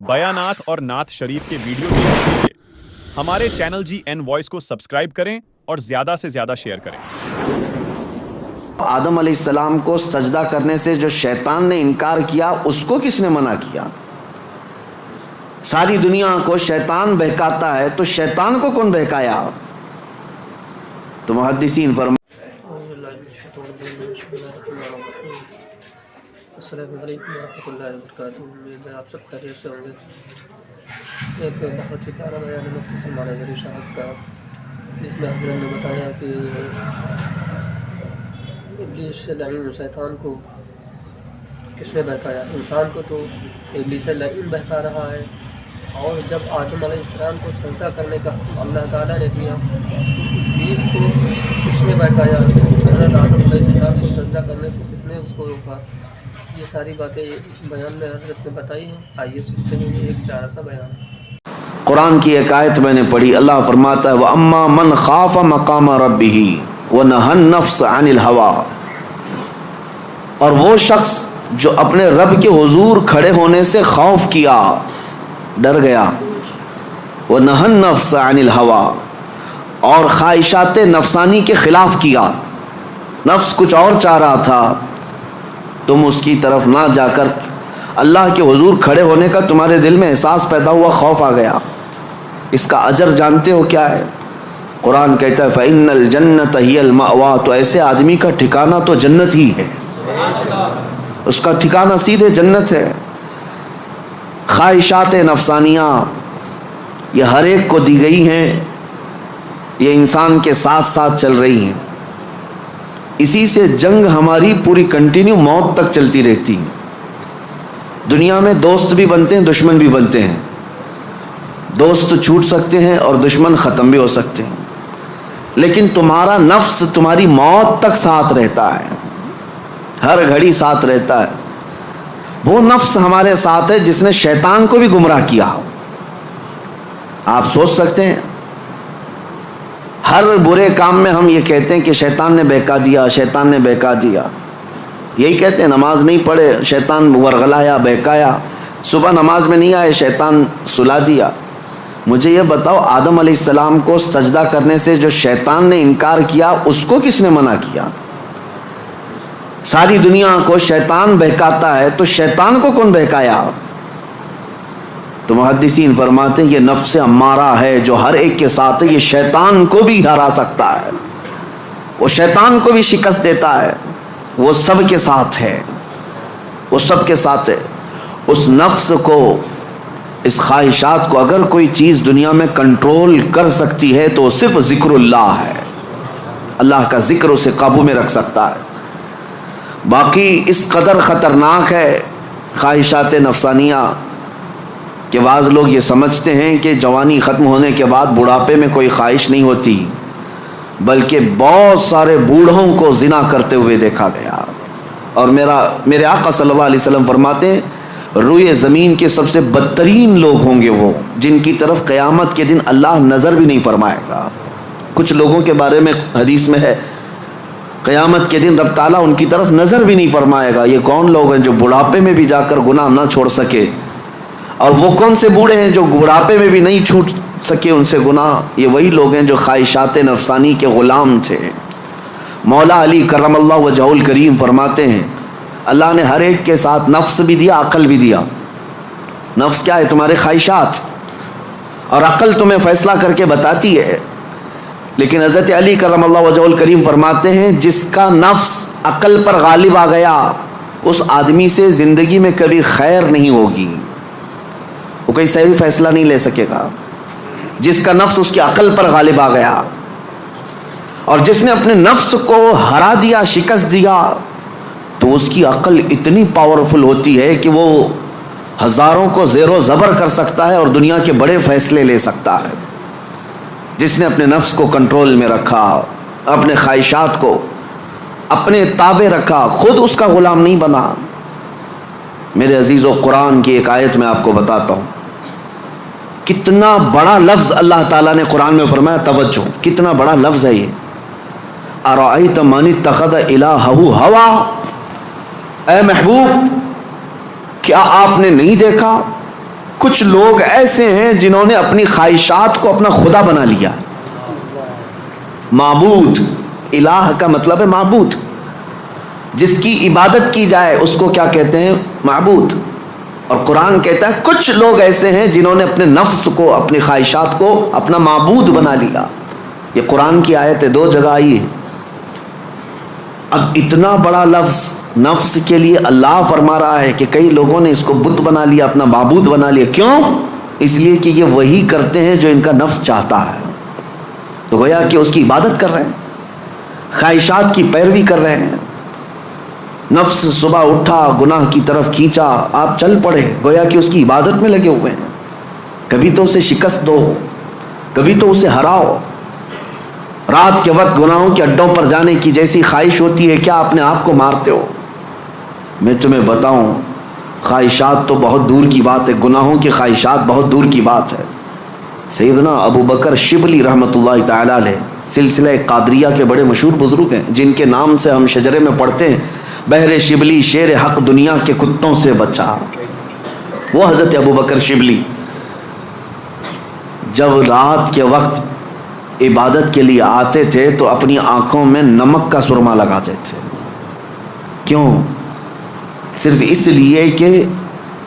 بیانات اور نعت شریف کے ویڈیو دیکھنے کے لیے ہمارے چینل GN وائس کو سبسکرائب کریں اور زیادہ سے زیادہ شیئر کریں۔ آدم علیہ السلام کو سجدہ کرنے سے جو شیطان نے انکار کیا اس کو کس نے منع کیا؟ ساری دنیا کو شیطان بہکاتا ہے تو شیطان کو کون بہکایا؟ تو محدثین فرماتے السلام علیکم ورحمۃ اللہ وبرکاتہ۔ امید ہے آپ سب خیریت سے ہوں گے۔ ایک بہت ہی پیارا بیان ہے مفتی سلمان اظہری صاحب کا، جس میں حضرت نے بتایا کہ ابلیس لعین شیطان کو کس نے بہکایا؟ انسان کو تو ابلیس لعین بہکا رہا ہے، اور جب آدم علیہ السلام کو سجدہ کرنے کا حکم اللہ تعالیٰ نے دیا تو ابلیس کو کس نے بہکایا؟ حضرت آدم علیہ السلام کو سجدہ کرنے سے کس نے اس کو روکا؟ یہ ساری باتیں بیان میں حضرت نے بتائی ہیں۔ آئیے سنتے ہیں ایک پیارا سا بیان۔ قرآن کی ایک آیت میں نے پڑھی، اللہ فرماتا ہے وَأَمَّا مَنْ خَافَ مَقَامَ رَبِّهِ وَنَهَى النَّفْسَ عَنِ الْهَوَىٰ، اور وہ شخص جو اپنے رب کے حضور کھڑے ہونے سے خوف کیا، ڈر گیا، وَنَهَى النَّفْسَ عَنِ الْهَوَىٰ، اور خواہشات نفسانی کے خلاف کیا، نفس کچھ اور چاہ رہا تھا، تم اس کی طرف نہ جا کر اللہ کے حضور کھڑے ہونے کا تمہارے دل میں احساس پیدا ہوا، خوف آ گیا۔ اس کا اجر جانتے ہو کیا ہے؟ قرآن کہتا ہے فَإِنَّ الْجَنَّةَ هِيَ الْمَأْوَىٰ، تو ایسے آدمی کا ٹھکانہ تو جنت ہی ہے، اس کا ٹھکانہ سیدھے جنت ہے۔ خواہشات نفسانیاں یہ ہر ایک کو دی گئی ہیں، یہ انسان کے ساتھ ساتھ چل رہی ہیں، اسی سے جنگ ہماری پوری کنٹینیو موت تک چلتی رہتی ہے۔ دنیا میں دوست بھی بنتے ہیں، دشمن بھی بنتے ہیں، دوست چھوٹ سکتے ہیں اور دشمن ختم بھی ہو سکتے ہیں، لیکن تمہارا نفس تمہاری موت تک ساتھ رہتا ہے، ہر گھڑی ساتھ رہتا ہے۔ وہ نفس ہمارے ساتھ ہے جس نے شیطان کو بھی گمراہ کیا۔ آپ سوچ سکتے ہیں ہر برے کام میں ہم یہ کہتے ہیں کہ شیطان نے بہکا دیا، شیطان نے بہکا دیا، یہی کہتے ہیں، نماز نہیں پڑھے شیطان ورغلایا، بہکایا، صبح نماز میں نہیں آئے شیطان سلا دیا۔ مجھے یہ بتاؤ آدم علیہ السلام کو سجدہ کرنے سے جو شیطان نے انکار کیا اس کو کس نے منع کیا؟ ساری دنیا کو شیطان بہکاتا ہے تو شیطان کو کون بہکایا؟ تو محدثین فرماتے ہیں یہ نفس امارہ ہے جو ہر ایک کے ساتھ ہے، یہ شیطان کو بھی ہرا سکتا ہے، وہ شیطان کو بھی شکست دیتا ہے، وہ سب کے ساتھ ہے، وہ سب کے ساتھ ہے۔ اس نفس کو، اس خواہشات کو اگر کوئی چیز دنیا میں کنٹرول کر سکتی ہے تو وہ صرف ذکر اللہ ہے، اللہ کا ذکر اسے قابو میں رکھ سکتا ہے۔ باقی اس قدر خطرناک ہے خواہشات نفسانیہ کہ بعض لوگ یہ سمجھتے ہیں کہ جوانی ختم ہونے کے بعد بڑھاپے میں کوئی خواہش نہیں ہوتی، بلکہ بہت سارے بوڑھوں کو زنا کرتے ہوئے دیکھا گیا۔ اور میرے آقا صلی اللہ علیہ وسلم فرماتے ہیں روئے زمین کے سب سے بدترین لوگ ہوں گے وہ جن کی طرف قیامت کے دن اللہ نظر بھی نہیں فرمائے گا۔ کچھ لوگوں کے بارے میں حدیث میں ہے قیامت کے دن رب تعالیٰ ان کی طرف نظر بھی نہیں فرمائے گا۔ یہ کون لوگ ہیں جو بڑھاپے میں بھی جا کر گناہ نہ چھوڑ سکے؟ اور وہ کون سے بوڑھے ہیں جو بڑھاپے میں بھی نہیں چھوٹ سکے ان سے گناہ؟ یہ وہی لوگ ہیں جو خواہشات نفسانی کے غلام تھے۔ مولا علی کرم اللہ وجہہ الکریم فرماتے ہیں اللہ نے ہر ایک کے ساتھ نفس بھی دیا، عقل بھی دیا۔ نفس کیا ہے؟ تمہارے خواہشات، اور عقل تمہیں فیصلہ کر کے بتاتی ہے۔ لیکن حضرت علی کرم اللہ وجہہ الکریم فرماتے ہیں جس کا نفس عقل پر غالب آ گیا اس آدمی سے زندگی میں کبھی خیر نہیں ہوگی، وہ کوئی صحیح فیصلہ نہیں لے سکے گا۔ جس کا نفس اس کی عقل پر غالب آ گیا، اور جس نے اپنے نفس کو ہرا دیا، شکست دیا، تو اس کی عقل اتنی پاورفل ہوتی ہے کہ وہ ہزاروں کو زیر و زبر کر سکتا ہے اور دنیا کے بڑے فیصلے لے سکتا ہے۔ جس نے اپنے نفس کو کنٹرول میں رکھا، اپنے خواہشات کو اپنے تابع رکھا، خود اس کا غلام نہیں بنا۔ میرے عزیزو، قرآن کی ایک آیت میں آپ کو بتاتا ہوں، کتنا بڑا لفظ اللہ تعالیٰ نے قرآن میں فرمایا، توجہ کتنا بڑا لفظ ہے یہ۔ ارأیت من اتخذ الہہ ہوا، اے محبوب کیا آپ نے نہیں دیکھا کچھ لوگ ایسے ہیں جنہوں نے اپنی خواہشات کو اپنا خدا بنا لیا. معبود، الہ کا مطلب ہے معبود. جس کی عبادت کی جائے اس کو کیا کہتے ہیں؟ معبود. اور قرآن کہتا ہے کچھ لوگ ایسے ہیں جنہوں نے اپنے نفس کو، اپنی خواہشات کو اپنا معبود بنا لیا. یہ قرآن کی آیت ہے، 2 جگہ آئی ہے. اب اتنا بڑا لفظ نفس کے لیے اللہ فرما رہا ہے کہ کئی لوگوں نے اس کو بت بنا لیا، اپنا معبود بنا لیا. کیوں؟ اس لیے کہ یہ وہی کرتے ہیں جو ان کا نفس چاہتا ہے. تو گویا کہ اس کی عبادت کر رہے ہیں، خواہشات کی پیروی کر رہے ہیں. نفس صبح اٹھا، گناہ کی طرف کھینچا، آپ چل پڑے، گویا کہ اس کی عبادت میں لگے ہوئے ہیں. کبھی تو اسے شکست دو، کبھی تو اسے ہراؤ. رات کے وقت گناہوں کے اڈوں پر جانے کی جیسی خواہش ہوتی ہے، کیا اپنے آپ کو مارتے ہو؟ میں تمہیں بتاؤں، خواہشات تو بہت دور کی بات ہے، گناہوں کی خواہشات بہت دور کی بات ہے. سیدنا ابو بکر شبلی رحمۃ اللہ تعالی علیہ سلسلہ قادریہ کے بڑے مشہور بزرگ ہیں، جن کے نام سے ہم شجرے میں پڑھتے ہیں بہر شبلی شیر حق دنیا کے کتوں سے بچا. وہ حضرت ابو بکر شبلی جب رات کے وقت عبادت کے لیے آتے تھے تو اپنی آنکھوں میں نمک کا سرما لگاتے تھے. کیوں؟ صرف اس لیے کہ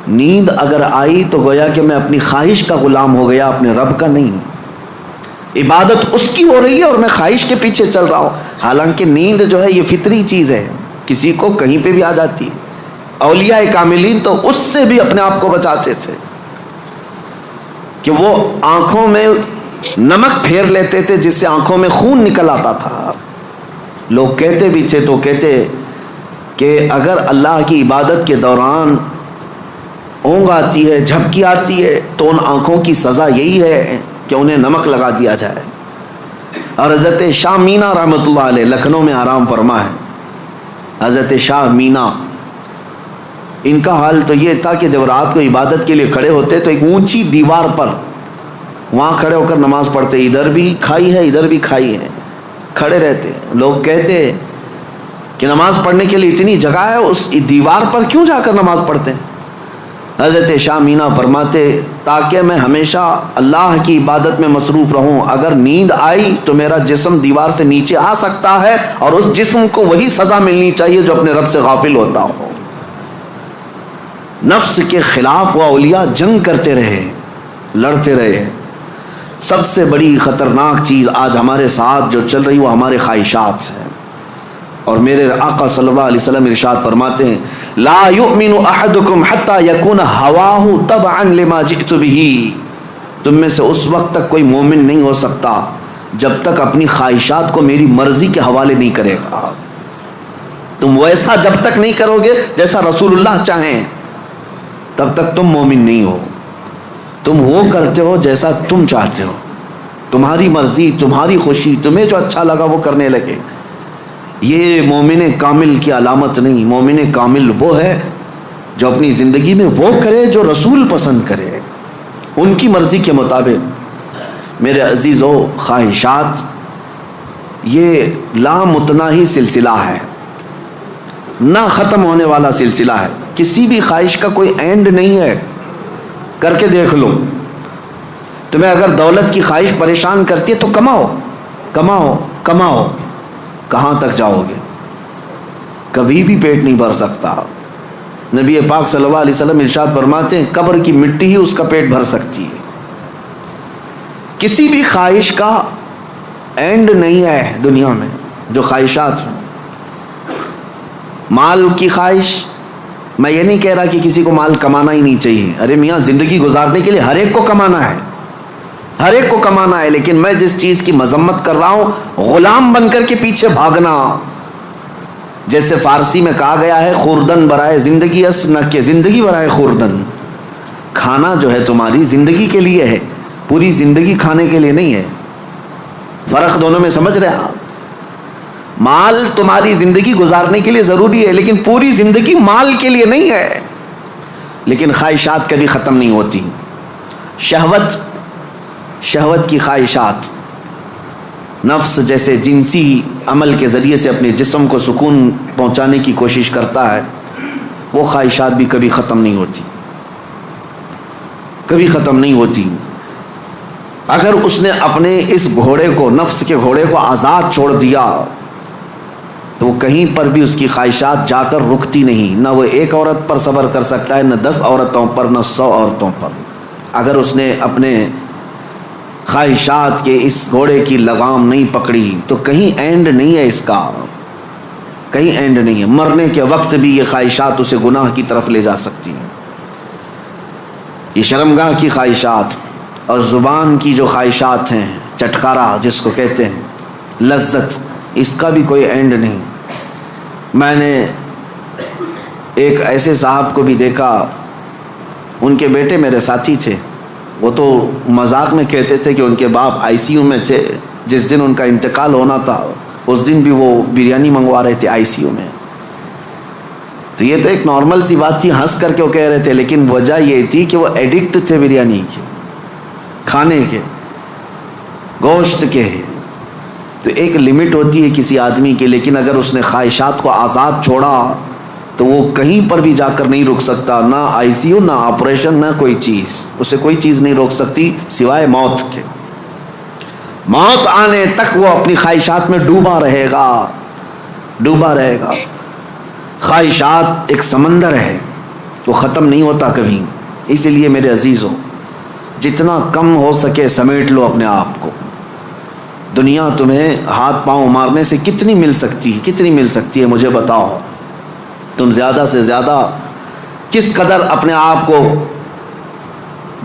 نیند اگر آئی تو گویا کہ میں اپنی خواہش کا غلام ہو گیا، اپنے رب کا نہیں. عبادت اس کی ہو رہی ہے اور میں خواہش کے پیچھے چل رہا ہوں. حالانکہ نیند جو ہے یہ فطری چیز ہے، کسی کو کہیں پہ بھی آ جاتی ہے. اولیاء کاملین تو اس سے بھی اپنے آپ کو بچاتے تھے کہ وہ آنکھوں میں نمک پھیر لیتے تھے جس سے آنکھوں میں خون نکل آتا تھا. لوگ کہتے بھی تھے تو کہتے کہ اگر اللہ کی عبادت کے دوران اونگ آتی ہے، جھپکی آتی ہے، تو ان آنکھوں کی سزا یہی ہے کہ انہیں نمک لگا دیا جائے. اور حضرت شاہ مینا رحمۃ اللہ علیہ لکھنؤ میں آرام فرما ہے. حضرت شاہ مینا، ان کا حال تو یہ تھا کہ جب رات کو عبادت کے لیے کھڑے ہوتے تو ایک اونچی دیوار پر وہاں کھڑے ہو کر نماز پڑھتے. ادھر بھی کھائی ہے، ادھر بھی کھائی ہے، کھڑے رہتے. لوگ کہتے کہ نماز پڑھنے کے لیے اتنی جگہ ہے، اس دیوار پر کیوں جا کر نماز پڑھتے ہیں؟ حضرت شاہ مینا فرماتے تاکہ میں ہمیشہ اللہ کی عبادت میں مصروف رہوں. اگر نیند آئی تو میرا جسم دیوار سے نیچے آ سکتا ہے اور اس جسم کو وہی سزا ملنی چاہیے جو اپنے رب سے غافل ہوتا ہو. نفس کے خلاف وہ اولیاء جنگ کرتے رہے، لڑتے رہے. سب سے بڑی خطرناک چیز آج ہمارے ساتھ جو چل رہی وہ ہمارے خواہشات ہیں. اور میرے آقا صلی اللہ علیہ وسلم ارشاد فرماتے ہیں لا یؤمن احدکم حتی یکون ہواہ تبعا لما جئت بہ. تم میں سے اس وقت تک کوئی مومن نہیں ہو سکتا جب تک اپنی خواہشات کو میری مرضی کے حوالے نہیں کرے گا. تم ویسا جب تک نہیں کرو گے جیسا رسول اللہ چاہیں تب تک تم مومن نہیں ہو. تم وہ کرتے ہو جیسا تم چاہتے ہو، تمہاری مرضی، تمہاری خوشی، تمہیں جو اچھا لگا وہ کرنے لگے. یہ مومن کامل کی علامت نہیں. مومن کامل وہ ہے جو اپنی زندگی میں وہ کرے جو رسول پسند کرے، ان کی مرضی کے مطابق. میرے عزیزو، خواہشات یہ لامتناہی سلسلہ ہے، نہ ختم ہونے والا سلسلہ ہے. کسی بھی خواہش کا کوئی اینڈ نہیں ہے. کر کے دیکھ لو. تمہیں اگر دولت کی خواہش پریشان کرتی ہے تو کماؤ کماؤ کماؤ. کہاں تک جاؤ گے؟ کبھی بھی پیٹ نہیں بھر سکتا. نبی پاک صلی اللہ علیہ وسلم ارشاد فرماتے ہیں قبر کی مٹی ہی اس کا پیٹ بھر سکتی ہے. کسی بھی خواہش کا اینڈ نہیں ہے دنیا میں. جو خواہشات ہیں، مال کی خواہش، میں یہ نہیں کہہ رہا کہ کسی کو مال کمانا ہی نہیں چاہیے. ارے میاں، زندگی گزارنے کے لیے ہر ایک کو کمانا ہے، ہر ایک کو کمانا ہے. لیکن میں جس چیز کی مذمت کر رہا ہوں، غلام بن کر کے پیچھے بھاگنا. جیسے فارسی میں کہا گیا ہے خوردن برائے زندگی اس نہ کہ زندگی برائے خوردن. کھانا جو ہے تمہاری زندگی کے لیے ہے، پوری زندگی کھانے کے لیے نہیں ہے. فرق دونوں میں سمجھ رہے آپ؟ مال تمہاری زندگی گزارنے کے لیے ضروری ہے لیکن پوری زندگی مال کے لیے نہیں ہے. لیکن خواہشات کبھی ختم نہیں ہوتی. شہوت کی خواہشات، نفس جیسے جنسی عمل کے ذریعے سے اپنے جسم کو سکون پہنچانے کی کوشش کرتا ہے، وہ خواہشات بھی کبھی ختم نہیں ہوتی. کبھی ختم نہیں ہوتی. اگر اس نے اپنے اس گھوڑے کو، نفس کے گھوڑے کو آزاد چھوڑ دیا تو وہ کہیں پر بھی اس کی خواہشات جا کر رکتی نہیں. نہ وہ ایک عورت پر صبر کر سکتا ہے، نہ 10 عورتوں پر، نہ 100 عورتوں پر. اگر اس نے اپنے خواہشات کے اس گھوڑے کی لگام نہیں پکڑی تو کہیں اینڈ نہیں ہے اس کا، کہیں اینڈ نہیں ہے. مرنے کے وقت بھی یہ خواہشات اسے گناہ کی طرف لے جا سکتی ہیں. یہ شرمگاہ کی خواہشات اور زبان کی جو خواہشات ہیں، چٹکارا جس کو کہتے ہیں، لذت، اس کا بھی کوئی اینڈ نہیں. میں نے ایک ایسے صاحب کو بھی دیکھا، ان کے بیٹے میرے ساتھی تھے. وہ تو مذاق میں کہتے تھے کہ ان کے باپ ICU میں تھے. جس دن ان کا انتقال ہونا تھا اس دن بھی وہ بریانی منگوا رہے تھے ICU میں. تو یہ تو ایک نارمل سی بات تھی، ہنس کر کے وہ کہہ رہے تھے، لیکن وجہ یہ تھی کہ وہ ایڈکٹ تھے بریانی کے، کھانے کے، گوشت کے. تو ایک لمٹ ہوتی ہے کسی آدمی کی، لیکن اگر اس نے خواہشات کو آزاد چھوڑا تو وہ کہیں پر بھی جا کر نہیں رک سکتا. نہ ICU، نہ آپریشن، نہ کوئی چیز، اسے کوئی چیز نہیں روک سکتی سوائے موت کے. موت آنے تک وہ اپنی خواہشات میں ڈوبا رہے گا، ڈوبا رہے گا. خواہشات ایک سمندر ہے، وہ ختم نہیں ہوتا کبھی. اسی لیے میرے عزیزوں، جتنا کم ہو سکے سمیٹ لو اپنے آپ کو. دنیا تمہیں ہاتھ پاؤں مارنے سے کتنی مل سکتی ہے، کتنی مل سکتی ہے، مجھے بتاؤ. تم زیادہ سے زیادہ کس قدر اپنے آپ کو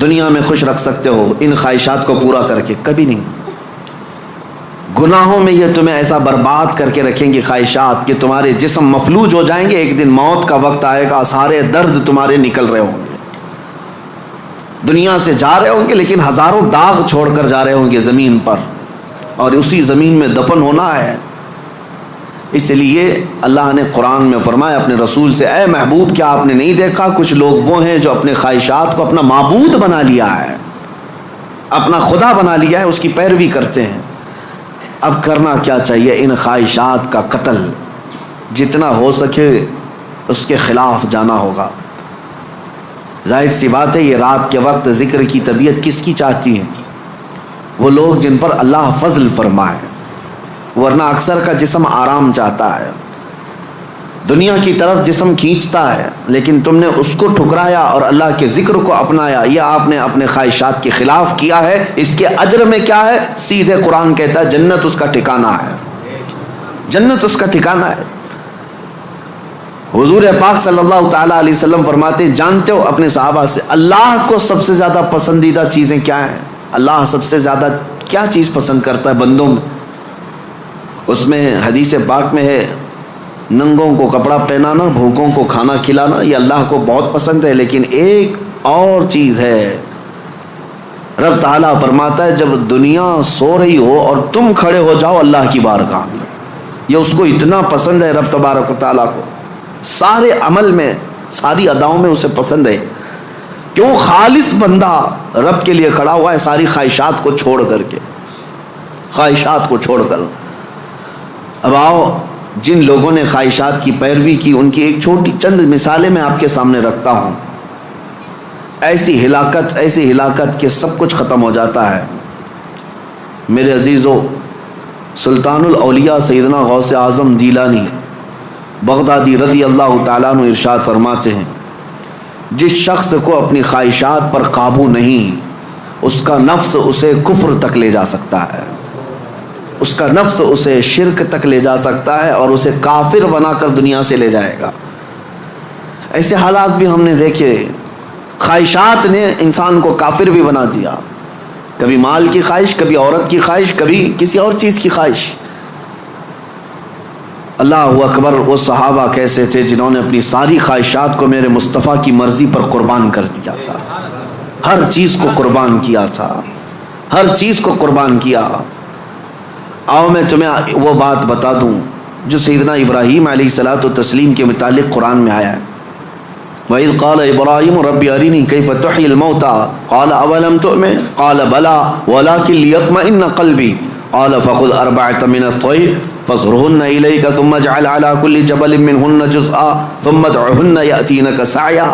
دنیا میں خوش رکھ سکتے ہو ان خواہشات کو پورا کر کے؟ کبھی نہیں. گناہوں میں یہ تمہیں ایسا برباد کر کے رکھیں گے خواہشات کہ تمہارے جسم مفلوج ہو جائیں گے. ایک دن موت کا وقت آئے گا، سارے درد تمہارے نکل رہے ہوں گے، دنیا سے جا رہے ہوں گے لیکن ہزاروں داغ چھوڑ کر جا رہے ہوں گے زمین پر، اور اسی زمین میں دفن ہونا ہے. اس لیے اللہ نے قرآن میں فرمایا اپنے رسول سے، اے محبوب کیا آپ نے نہیں دیکھا کچھ لوگ وہ ہیں جو اپنے خواہشات کو اپنا معبود بنا لیا ہے، اپنا خدا بنا لیا ہے، اس کی پیروی کرتے ہیں. اب کرنا کیا چاہیے؟ ان خواہشات کا قتل جتنا ہو سکے اس کے خلاف جانا ہوگا. ظاہر سی بات ہے، یہ رات کے وقت ذکر کی طبیعت کس کی چاہتی ہے؟ وہ لوگ جن پر اللہ فضل فرمائے، ورنہ اکثر کا جسم آرام چاہتا ہے، دنیا کی طرف جسم کھینچتا ہے. لیکن تم نے اس کو ٹھکرایا اور اللہ کے ذکر کو اپنایا، یہ آپ نے اپنے خواہشات کے خلاف کیا ہے. اس کے اجر میں کیا ہے؟ سیدھے قرآن کہتا ہے جنت اس کا ٹھکانہ ہے، جنت اس کا ٹھکانہ ہے. حضور پاک صلی اللہ تعالیٰ علیہ وسلم فرماتے ہیں، جانتے ہو اپنے صحابہ سے اللہ کو سب سے زیادہ پسندیدہ چیزیں کیا ہیں؟ اللہ سب سے زیادہ کیا چیز پسند کرتا ہے بندوں میں؟ اس میں حدیث پاک میں ہے، ننگوں کو کپڑا پہنانا، بھوکوں کو کھانا کھلانا، یہ اللہ کو بہت پسند ہے. لیکن ایک اور چیز ہے، رب تعالیٰ فرماتا ہے جب دنیا سو رہی ہو اور تم کھڑے ہو جاؤ اللہ کی بارگاہ میں، یہ اس کو اتنا پسند ہے رب تبارک و تعالیٰ کو. سارے عمل میں، ساری اداؤں میں اسے پسند ہے. کیوں؟ خالص بندہ رب کے لیے کھڑا ہوا ہے، ساری خواہشات کو چھوڑ کر کے، خواہشات کو چھوڑ کر. اب آؤ، جن لوگوں نے خواہشات کی پیروی کی ان کی ایک چھوٹی چند مثالیں میں آپ کے سامنے رکھتا ہوں. ایسی ہلاکت کہ سب کچھ ختم ہو جاتا ہے. میرے عزیزو، سلطان الاولیاء سیدنا غوث اعظم جیلانی بغدادی رضی اللہ تعالیٰ عنہ ارشاد فرماتے ہیں، جس شخص کو اپنی خواہشات پر قابو نہیں، اس کا نفس اسے کفر تک لے جا سکتا ہے، اس کا نفس اسے شرک تک لے جا سکتا ہے اور اسے کافر بنا کر دنیا سے لے جائے گا. ایسے حالات بھی ہم نے دیکھے. خواہشات نے انسان کو کافر بھی بنا دیا. کبھی مال کی خواہش، کبھی عورت کی خواہش، کبھی کسی اور چیز کی خواہش. اللہ اکبر، وہ صحابہ کیسے تھے جنہوں نے اپنی ساری خواہشات کو میرے مصطفیٰ کی مرضی پر قربان کر دیا تھا. ہر چیز کو قربان کیا تھا، ہر چیز کو قربان کیا. آؤ میں تمہیں وہ بات بتا دوں جو سیدنا ابراہیم علیہ الصلوۃ والتسلیم کے متعلق قرآن میں آیا ہے. وَإِذْ قَالَ إِبْرَاهِيمُ رَبِّ أَرِنِي كَيْفَ تُحْيِي الْمَوْتَى قَالَ أَوَلَمْ تُؤْمِنْ قَالَ بَلَى وَلَكِنْ لِيَطْمَئِنَّ قَلْبِي قَالَ فَخُذْ أَرْبَعَةً مِنَ الطَّيْرِ فَاصْرُهُنَّ إِلَيْكَ ثُمَّ اجْعَلْ عَلَى كُلِّ جَبَلٍ مِّنْهُنَّ جُزْءًا ثُمَّ ادْعُهُنَّ يَأْتِينَكَ سَعْيًا.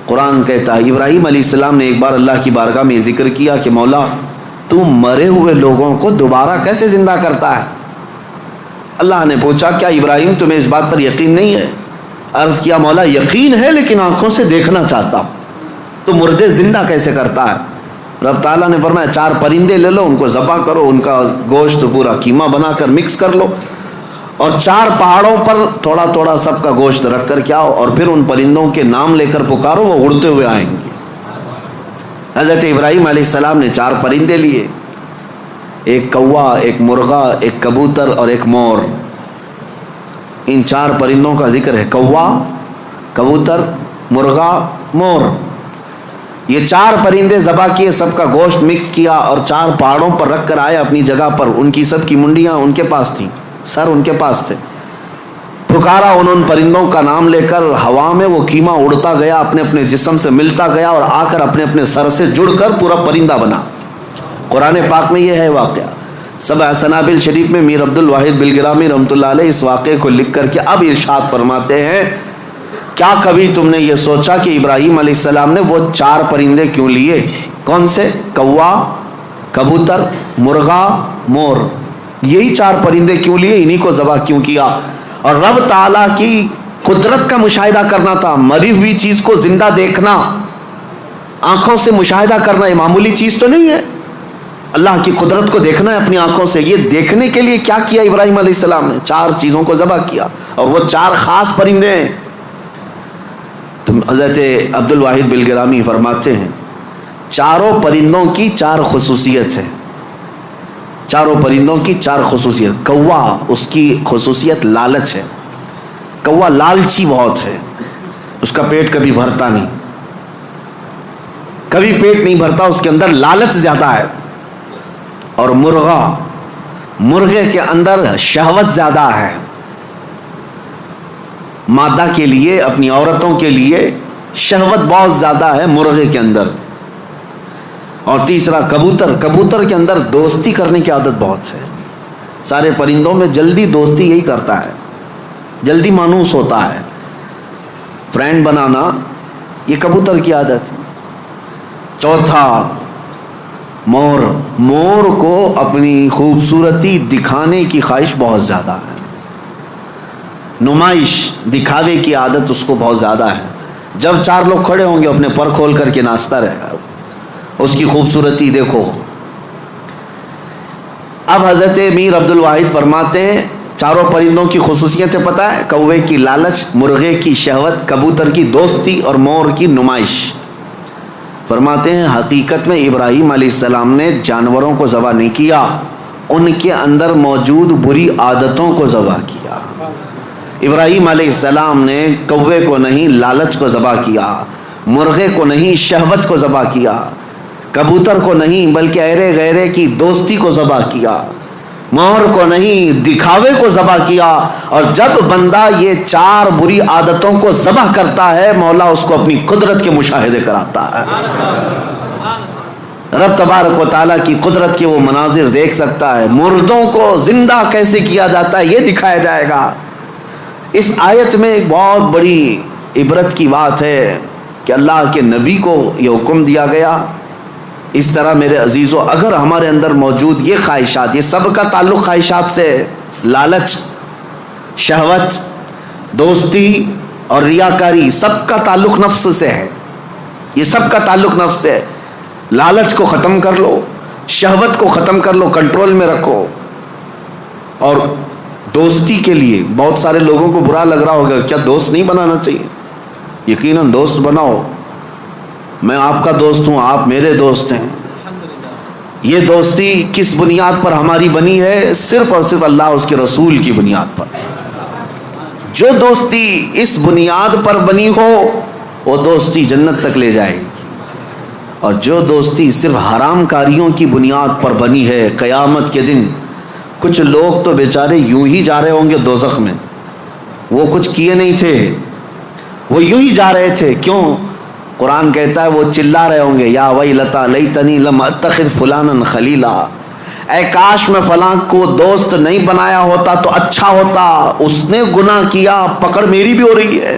قرآن کہتا ہے ابراہیم علیہ السلام نے ایک بار اللہ کی بارگاہ میں ذکر کیا کہ مولا تو مرے ہوئے لوگوں کو دوبارہ کیسے زندہ کرتا ہے؟ اللہ نے پوچھا کیا ابراہیم تمہیں اس بات پر یقین نہیں ہے؟ عرض کیا مولا یقین ہے لیکن آنکھوں سے دیکھنا چاہتا ہوں، تو مردے زندہ کیسے کرتا ہے؟ رب تعالیٰ نے فرمایا 4 پرندے لے لو، ان کو ذبح کرو، ان کا گوشت پورا قیمہ بنا کر مکس کر لو، اور 4 پہاڑوں پر تھوڑا تھوڑا سب کا گوشت رکھ کر کے آؤ، اور پھر ان پرندوں کے نام لے کر پکارو، وہ اڑتے ہوئے آئیں گے۔ حضرت ابراہیم علیہ السلام نے 4 پرندے لیے، ایک کوا، ایک مرغا، ایک کبوتر اور ایک مور۔ ان 4 پرندوں کا ذکر ہے، کوا، کبوتر، مرغا، مور۔ یہ 4 پرندے ذبح کیے، سب کا گوشت مکس کیا اور 4 پہاڑوں پر رکھ کر آئے اپنی جگہ پر۔ ان کی سب کی منڈیاں ان کے پاس تھیں، سر ان کے پاس تھے۔ پکارا انہوں نے پرندوں کا نام لے کر، ہوا میں وہ قیمہ اڑتا گیا، اپنے اپنے جسم سے ملتا گیا اور آ کر اپنے اپنے سر سے جڑ کر پورا پرندہ بنا۔ قرآن پاک میں یہ ہے واقعہ۔ سبع سنابل شریف میں میر عبد الواحد بلگرامی رحمۃ اللہ علیہ اس واقعے کو لکھ کر کے اب ارشاد فرماتے ہیں، کیا کبھی تم نے یہ سوچا کہ ابراہیم علیہ السلام نے وہ 4 پرندے کیوں لیے؟ کون سے؟ کوا، کبوتر، مرغا، مور۔ یہی 4 پرندے کیوں لیے؟ انہی کو ذبح کیوں کیا؟ اور رب تعالیٰ کی قدرت کا مشاہدہ کرنا تھا۔ مری ہوئی چیز کو زندہ دیکھنا، آنکھوں سے مشاہدہ کرنا، یہ معمولی چیز تو نہیں ہے۔ اللہ کی قدرت کو دیکھنا ہے اپنی آنکھوں سے۔ یہ دیکھنے کے لیے کیا کیا ابراہیم علیہ السلام نے؟ 4 چیزوں کو ذبح کیا، اور وہ 4 خاص پرندے ہیں۔ تو حضرت عبد الواحد بلگرامی فرماتے ہیں 4 پرندوں کی 4 خصوصیت ہے، 4 پرندوں کی 4 خصوصیت۔ کوا، اس کی خصوصیت لالچ ہے، کوا لالچی بہت ہے، اس کا پیٹ کبھی بھرتا نہیں، کبھی پیٹ نہیں بھرتا، اس کے اندر لالچ زیادہ ہے۔ اور مرغا، مرغے کے اندر شہوت زیادہ ہے، مادہ کے لیے، اپنی عورتوں کے لیے شہوت بہت زیادہ ہے مرغے کے اندر۔ اور تیسرا کبوتر، کبوتر کے اندر دوستی کرنے کی عادت بہت ہے۔ سارے پرندوں میں جلدی دوستی یہی کرتا ہے، جلدی مانوس ہوتا ہے، فرینڈ بنانا یہ کبوتر کی عادت ہے۔ چوتھا مور، مور کو اپنی خوبصورتی دکھانے کی خواہش بہت زیادہ ہے، نمائش، دکھاوے کی عادت اس کو بہت زیادہ ہے۔ جب 4 لوگ کھڑے ہوں گے اپنے پر کھول کر کے ناچتا رہے گا، اس کی خوبصورتی دیکھو۔ اب حضرت میر عبد الواحد فرماتے ہیں 4 پرندوں کی خصوصیتیں پتہ ہے؟ کوے کی لالچ، مرغے کی شہوت، کبوتر کی دوستی اور مور کی نمائش۔ فرماتے ہیں حقیقت میں ابراہیم علیہ السلام نے جانوروں کو ذبح نہیں کیا، ان کے اندر موجود بری عادتوں کو ذبح کیا۔ ابراہیم علیہ السلام نے کوے کو نہیں لالچ کو ذبح کیا، مرغے کو نہیں شہوت کو ذبح کیا، کبوتر کو نہیں بلکہ ایرے غیرے کی دوستی کو ذبح کیا، مور کو نہیں دکھاوے کو ذبح کیا۔ اور جب بندہ یہ 4 بری عادتوں کو ذبح کرتا ہے، مولا اس کو اپنی قدرت کے مشاہدے کراتا ہے۔ رب تبارک و تعالیٰ کی قدرت کے وہ مناظر دیکھ سکتا ہے، مردوں کو زندہ کیسے کیا جاتا ہے یہ دکھایا جائے گا۔ اس آیت میں ایک بہت بڑی عبرت کی بات ہے کہ اللہ کے نبی کو یہ حکم دیا گیا۔ اس طرح میرے عزیزو، اگر ہمارے اندر موجود یہ خواہشات، یہ سب کا تعلق خواہشات سے، لالچ، شہوت، دوستی اور ریاکاری، سب کا تعلق نفس سے ہے، یہ سب کا تعلق نفس سے ہے۔ لالچ کو ختم کر لو، شہوت کو ختم کر لو، کنٹرول میں رکھو۔ اور دوستی کے لیے بہت سارے لوگوں کو برا لگ رہا ہوگا، کیا دوست نہیں بنانا چاہیے؟ یقیناً دوست بناؤ، میں آپ کا دوست ہوں، آپ میرے دوست ہیں۔ یہ دوستی کس بنیاد پر ہماری بنی ہے؟ صرف اور صرف اللہ اس کے رسول کی بنیاد پر۔ جو دوستی اس بنیاد پر بنی ہو وہ دوستی جنت تک لے جائے گی، اور جو دوستی صرف حرام کاریوں کی بنیاد پر بنی ہے، قیامت کے دن کچھ لوگ تو بیچارے یوں ہی جا رہے ہوں گے دوزخ میں، وہ کچھ کیے نہیں تھے، وہ یوں ہی جا رہے تھے۔ کیوں؟ قرآن کہتا ہے وہ چلا رہے ہوں گے، یا ویلتا لیتنی لم اتخذ فلانا خلیلا، اے کاش میں فلاں کو دوست نہیں بنایا ہوتا تو اچھا ہوتا، اس نے گناہ کیا، پکڑ میری بھی ہو رہی ہے۔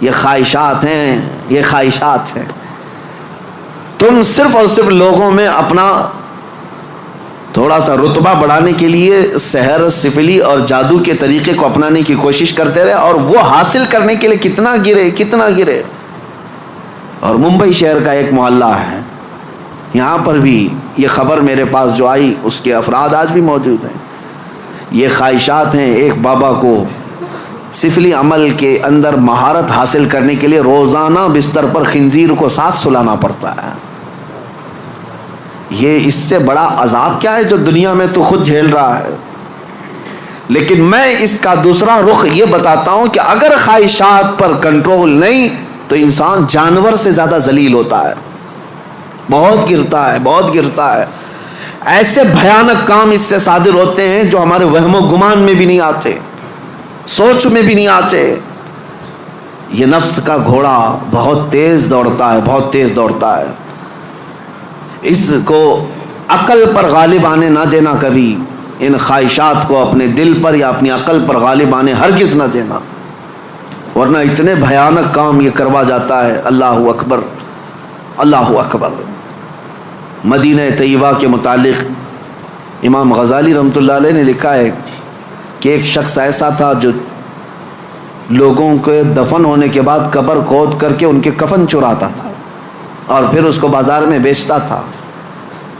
یہ خواہشات ہیں، یہ خواہشات ہیں. تم صرف اور صرف لوگوں میں اپنا تھوڑا سا رتبہ بڑھانے کے لیے سحر، سفلی اور جادو کے طریقے کو اپنانے کی کوشش کرتے رہے، اور وہ حاصل کرنے کے لیے کتنا گرے. اور ممبئی شہر کا ایک محلہ ہے، یہاں پر بھی یہ خبر میرے پاس جو آئی اس کے افراد آج بھی موجود ہیں. یہ خواہشات ہیں. ایک بابا کو سفلی عمل کے اندر مہارت حاصل کرنے کے لیے روزانہ بستر پر خنزیر کو ساتھ سلانا پڑتا ہے. یہ اس سے بڑا عذاب کیا ہے جو دنیا میں تو خود جھیل رہا ہے. لیکن میں اس کا دوسرا رخ یہ بتاتا ہوں کہ اگر خواہشات پر کنٹرول نہیں تو انسان جانور سے زیادہ ذلیل ہوتا ہے، بہت گرتا ہے. ایسے بھیانک کام اس سے صادر ہوتے ہیں جو ہمارے وہم و گمان میں بھی نہیں آتے، سوچ میں بھی نہیں آتے. یہ نفس کا گھوڑا بہت تیز دوڑتا ہے. اس کو عقل پر غالب آنے نہ دینا. کبھی ان خواہشات کو اپنے دل پر یا اپنی عقل پر غالب آنے ہرگز نہ دینا، ورنہ اتنے بھیانک کام یہ کروا جاتا ہے. اللہ اکبر، اللہ اکبر. مدینہ طیبہ کے متعلق امام غزالی رحمۃ اللہ علیہ نے لکھا ہے کہ ایک شخص ایسا تھا جو لوگوں کے دفن ہونے کے بعد قبر کھود کر کے ان کے کفن چراتا تھا اور پھر اس کو بازار میں بیچتا تھا.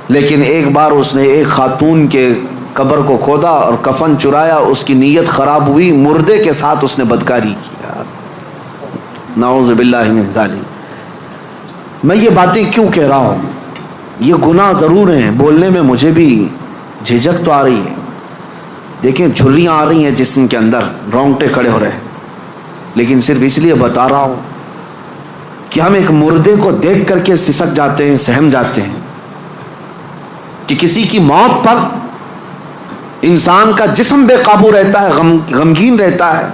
لیکن ایک بار اس نے ایک خاتون کے قبر کو کھودا اور کفن چرایا. اس کی نیت خراب ہوئی، مردے کے ساتھ اس نے بدکاری کیا. نعوذ باللہ من ذالک. میں یہ باتیں کیوں کہہ رہا ہوں؟ یہ گناہ ضرور ہیں، بولنے میں مجھے بھی جھجک تو آ رہی ہے. دیکھیں جھریاں آ رہی ہیں جسم کے اندر، رونگٹے کھڑے ہو رہے ہیں. لیکن صرف اس لیے بتا رہا ہوں کہ ہم ایک مردے کو دیکھ کر کے سسک جاتے ہیں، سہم جاتے ہیں کہ کسی کی موت پر انسان کا جسم بے قابو رہتا ہے، غمگین رہتا ہے.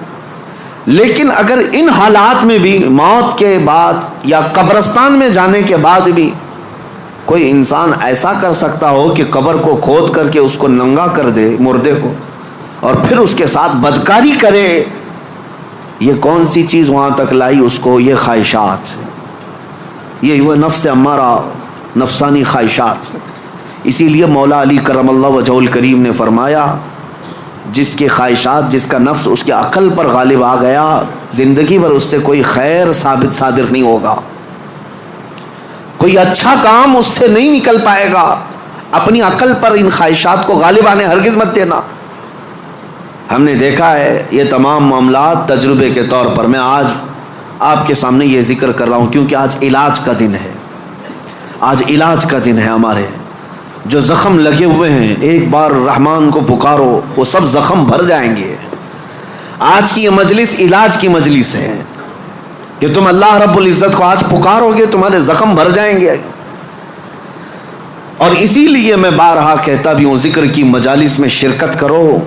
لیکن اگر ان حالات میں بھی موت کے بعد یا قبرستان میں جانے کے بعد بھی کوئی انسان ایسا کر سکتا ہو کہ قبر کو کھود کر کے اس کو ننگا کر دے مردے کو اور پھر اس کے ساتھ بدکاری کرے، یہ کون سی چیز وہاں تک لائی اس کو؟ یہ خواہشات، یہ وہ نفس امارہ، نفسانی خواہشات. اسی لیے مولا علی کرم اللہ وجہہ الکریم نے فرمایا جس کے خواہشات، جس کا نفس اس کے عقل پر غالب آ گیا، زندگی بھر اس سے کوئی خیر صادر نہیں ہوگا، کوئی اچھا کام اس سے نہیں نکل پائے گا. اپنی عقل پر ان خواہشات کو غالب آنے ہرگز مت دینا. ہم نے دیکھا ہے یہ تمام معاملات تجربے کے طور پر. میں آج آپ کے سامنے یہ ذکر کر رہا ہوں کیونکہ آج علاج کا دن ہے. آج علاج کا دن ہے. ہمارے جو زخم لگے ہوئے ہیں ایک بار رحمان کو پکارو، وہ سب زخم بھر جائیں گے. آج کی یہ مجلس علاج کی مجلس ہے کہ تم اللہ رب العزت کو آج پکارو گے تمہارے زخم بھر جائیں گے. اور اسی لیے میں بارہا کہتا بھی ہوں ذکر کی مجالس میں شرکت کرو.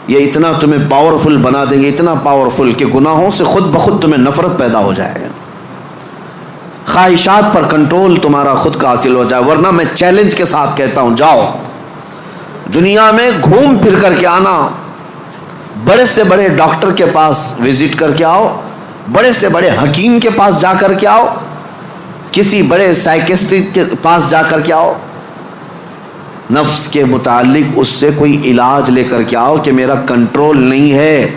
یہ اتنا تمہیں پاورفل بنا دیں گے، اتنا پاورفل کہ گناہوں سے خود بخود تمہیں نفرت پیدا ہو جائے، خواہشات پر کنٹرول تمہارا خود کا حاصل ہو جائے. ورنہ میں چیلنج کے ساتھ کہتا ہوں جاؤ دنیا میں گھوم پھر کر کے آنا، بڑے سے بڑے ڈاکٹر کے پاس وزٹ کر کے آؤ، بڑے سے بڑے حکیم کے پاس جا کر کے آؤ، کسی بڑے سائیکسٹرسٹ کے پاس جا کر کے آؤ، نفس کے متعلق اس سے کوئی علاج لے کر کے آؤ کہ میرا کنٹرول نہیں ہے.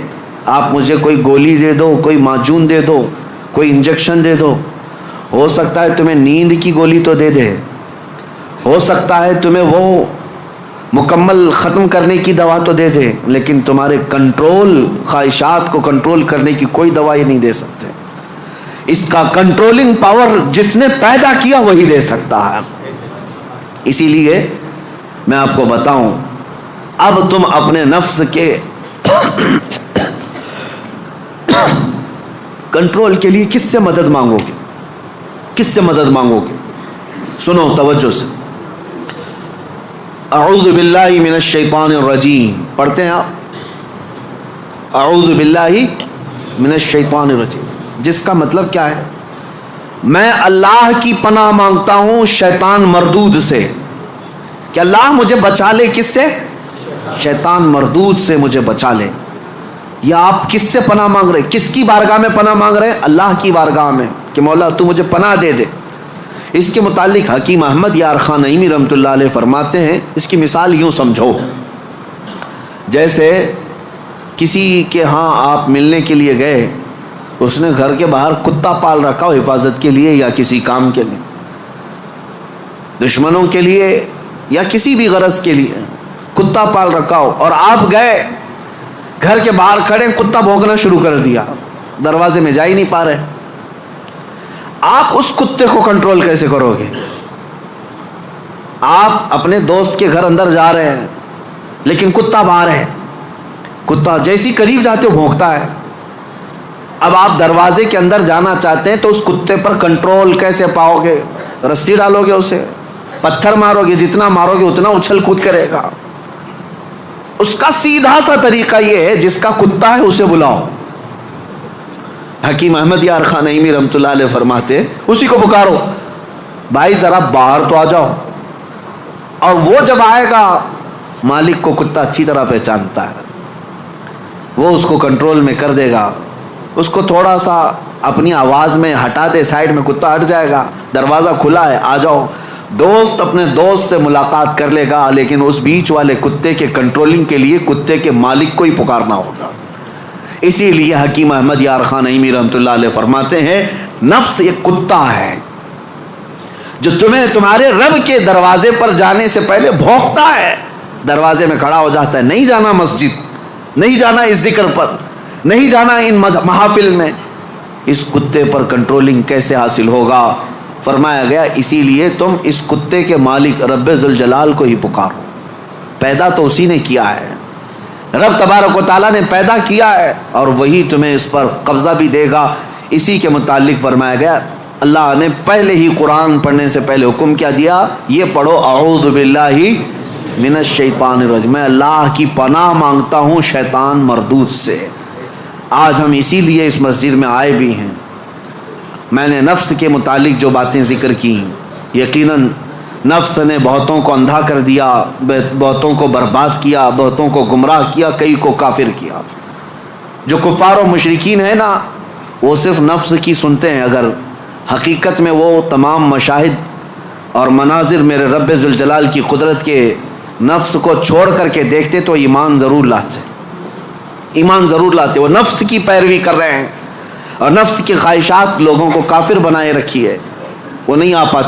آپ مجھے کوئی گولی دے دو، کوئی معجون دے دو، کوئی انجیکشن دے دو. ہو سکتا ہے تمہیں نیند کی گولی تو دے دے، ہو سکتا ہے تمہیں وہ مکمل ختم کرنے کی دوا تو دے دے، لیکن تمہارے کنٹرول، خواہشات کو کنٹرول کرنے کی کوئی دوا یہ نہیں دے سکتے. اس کا کنٹرولنگ پاور جس نے پیدا کیا وہی دے سکتا ہے. اسی لیے میں آپ کو بتاؤں، اب تم اپنے نفس کے کنٹرول کے لیے کس سے مدد مانگو گے؟ کس سے مدد مانگو گے؟ سنو توجہ سے. اعوذ باللہ من الشیطان الرجیم پڑھتے ہیں آپ. اعوذ باللہ من الشیطان الرجیم، جس کا مطلب کیا ہے؟ میں اللہ کی پناہ مانگتا ہوں شیطان مردود سے، کہ اللہ مجھے بچا لے. کس سے؟ شیطان مردود سے مجھے بچا لے. یا آپ کس سے پناہ مانگ رہے ہیں؟ کس کی بارگاہ میں پناہ مانگ رہے ہیں؟ اللہ کی بارگاہ میں کہ مولا تو مجھے پناہ دے دے۔ اس کے متعلق حکیم احمد یار خان نعیمی رحمۃ اللہ علیہ فرماتے ہیں، اس کی مثال یوں سمجھو، جیسے کسی کے ہاں آپ ملنے کے لیے گئے، اس نے گھر کے باہر کتا پال رکھا ہو حفاظت کے لیے یا کسی کام کے لیے، دشمنوں کے لیے یا کسی بھی غرض کے لیے کتا پال رکھا ہو، اور آپ گئے گھر کے باہر کھڑے، کتا بھونکنا شروع کر دیا، دروازے میں جا ہی نہیں پا رہے، آپ اس کتے کو کنٹرول کیسے کرو گے؟ آپ اپنے دوست کے گھر اندر جا رہے ہیں لیکن کتا باہر ہے، کتا جیسی قریب جاتے ہو بھونکتا ہے، اب آپ دروازے کے اندر جانا چاہتے ہیں تو اس کتے پر کنٹرول کیسے پاؤ گے؟ رسی ڈالو گے اسے، پتھر مارو گے، جتنا مارو گے اتنا اچھل کود کرے گا۔ اس کا سیدھا سا طریقہ یہ ہے، جس کا کتا ہے اسے بلاؤ۔ حکیم احمد یار خان نعیمی رحمۃ اللہ علیہ فرماتے اسی کو پکارو، بھائی ذرا باہر تو آ جاؤ، اور وہ جب آئے گا، مالک کو کتا اچھی طرح پہچانتا ہے، وہ اس کو کنٹرول میں کر دے گا، اس کو تھوڑا سا اپنی آواز میں ہٹا دے، سائڈ میں کتا ہٹ جائے گا، دروازہ کھلا ہے، آ جاؤ۔ دوست اپنے دوست سے ملاقات کر لے گا، لیکن اس بیچ والے کتے کے کنٹرولنگ کے لیے کتے کے مالک کو ہی پکارنا ہوگا۔ اسی لیے حکیم احمد یار خان نعیمی رحمۃ اللہ علیہ فرماتے ہیں، نفس ایک کتا ہے جو تمہیں تمہارے رب کے دروازے پر جانے سے پہلے بھونکتا ہے، دروازے میں کھڑا ہو جاتا ہے، نہیں جانا مسجد، نہیں جانا اس ذکر پر، نہیں جانا ان محافل میں۔ اس کتے پر کنٹرولنگ کیسے حاصل ہوگا؟ فرمایا گیا اسی لیے تم اس کتے کے مالک رب ذوالجلال کو ہی پکارو، پیدا تو اسی نے کیا ہے، رب تبارک و تعالیٰ نے پیدا کیا ہے، اور وہی تمہیں اس پر قبضہ بھی دے گا۔ اسی کے متعلق فرمایا گیا، اللہ نے پہلے ہی قرآن پڑھنے سے پہلے حکم کیا دیا، یہ پڑھو اعوذ باللہ من الشیطان الرجیم، میں اللہ کی پناہ مانگتا ہوں شیطان مردود سے۔ آج ہم اسی لیے اس مسجد میں آئے بھی ہیں۔ میں نے نفس کے متعلق جو باتیں ذکر کی، یقیناً نفس نے بہتوں کو اندھا کر دیا، بہتوں کو برباد کیا، بہتوں کو گمراہ کیا، کئی کو کافر کیا۔ جو کفار و مشرکین ہیں نا، وہ صرف نفس کی سنتے ہیں، اگر حقیقت میں وہ تمام مشاہد اور مناظر میرے رب ذوالجلال کی قدرت کے نفس کو چھوڑ کر کے دیکھتے تو ایمان ضرور لاتے، ایمان ضرور لاتے۔ وہ نفس کی پیروی کر رہے ہیں، اور نفس کی خواہشات لوگوں کو کافر بنائے رکھی ہے، وہ نہیں آ پاتے۔